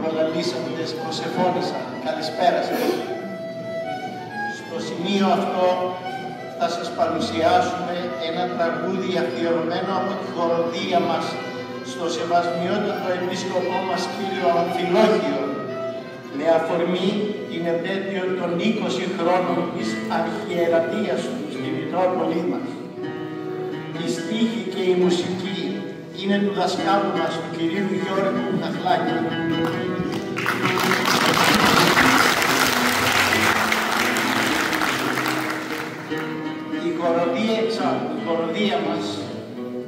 προλαλήσαντες προσεφώνησαν. Καλησπέρα σας. Στο σημείο αυτό θα σας παρουσιάσουμε ένα τραγούδι αφιερωμένο από τη χοροδία μας στο σεβασμιότατο επίσκοπό μας κύριο Αμφιλόχιο, με αφορμή την επέτειο των 20 χρόνων της αρχιερατείας του στη Μητρόπολη μας. Η στίχη και η μουσική είναι του δασκάλου μας, του κυρίου Γιώργου Καχλάκη. Η χοροδία μας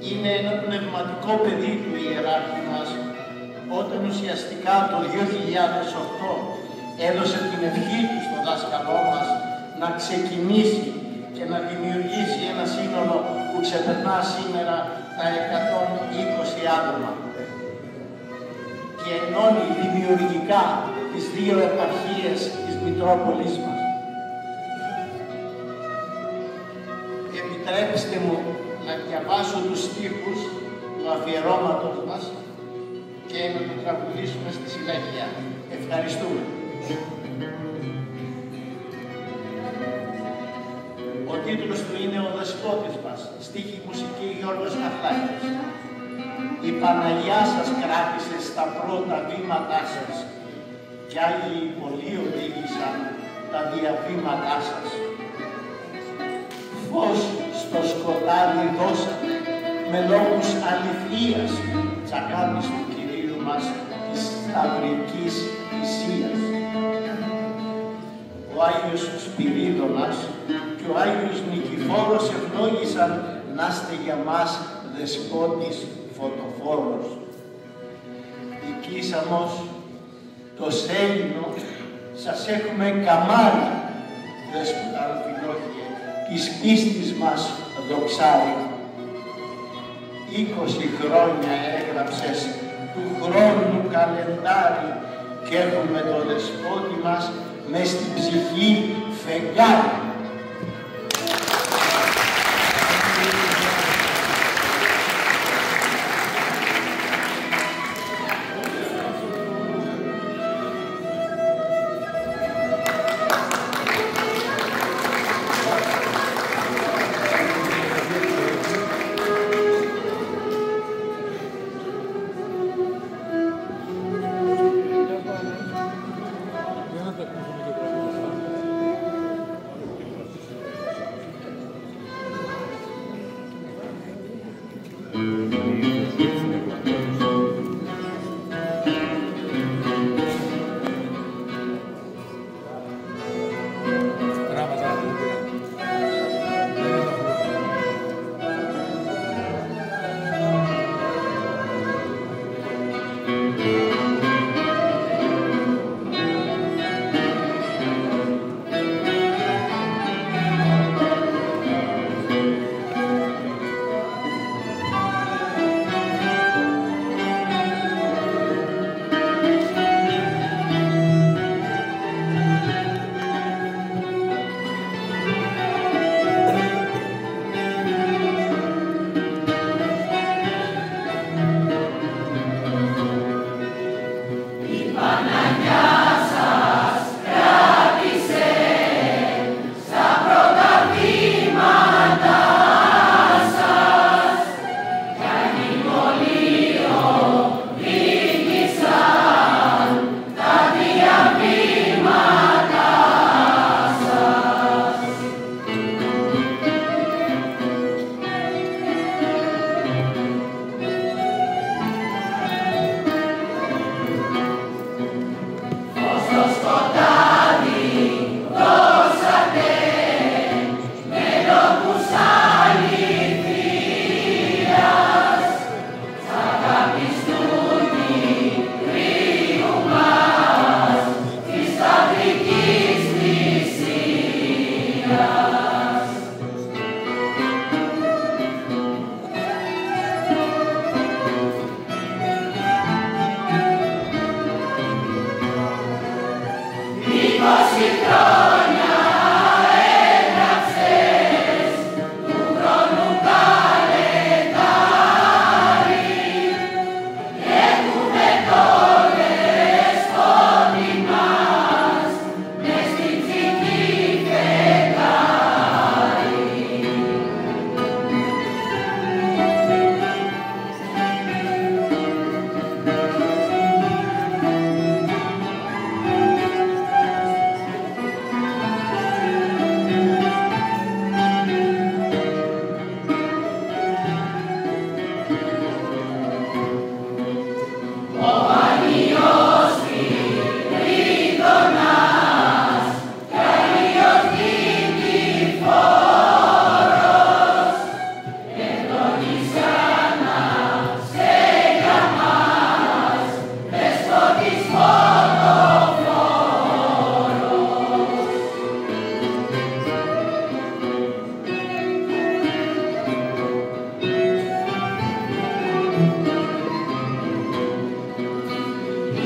είναι ένα πνευματικό παιδί του ιεράρχη μας, όταν ουσιαστικά το 2008 έδωσε την ευχή του στο δάσκαλό μας να ξεκινήσει και να δημιουργήσει ένα σύνολο που ξεπερνά σήμερα τα 120 άτομα και ενώνει δημιουργικά τις δύο επαρχίες της Μητρόπολης μας. Επιτρέψτε μου να διαβάσω τους στίχους του αφιερώματος μας και να το τραγουδήσουμε στη συνέχεια. Ευχαριστούμε. Ο τίτλος του είναι «Ο Δεσπότης μας», στίχη μουσική Γιώργος Καχλάκης. Η Παναγιά σας κράτησε στα πρώτα βήματά σας κι άλλοι πολλοί οδήγησαν τα διαβήματά σας. Φως στο σκοτάδι δώσατε με λόγους αληθείας της αγάπης του Κυρίου μας της σταυρικής θυσίας. Ο Άγιος Σπυρίδωνας και ο Άγιος Νικηφόρος ευλόγησαν να είστε για μας δεσπότης φωτοφόρος. Η Κίσαμος, το Σέλινο, σας έχουμε καμάρι, δέσποτα Αμφιλόχιε, της πίστης μας δοξάρι. 20 χρόνια έγραψες του χρόνου καλεντάρι και έχουμε το δεσπότη μας μες στην ψυχή φεγγάρι.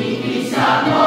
Νικήσαμε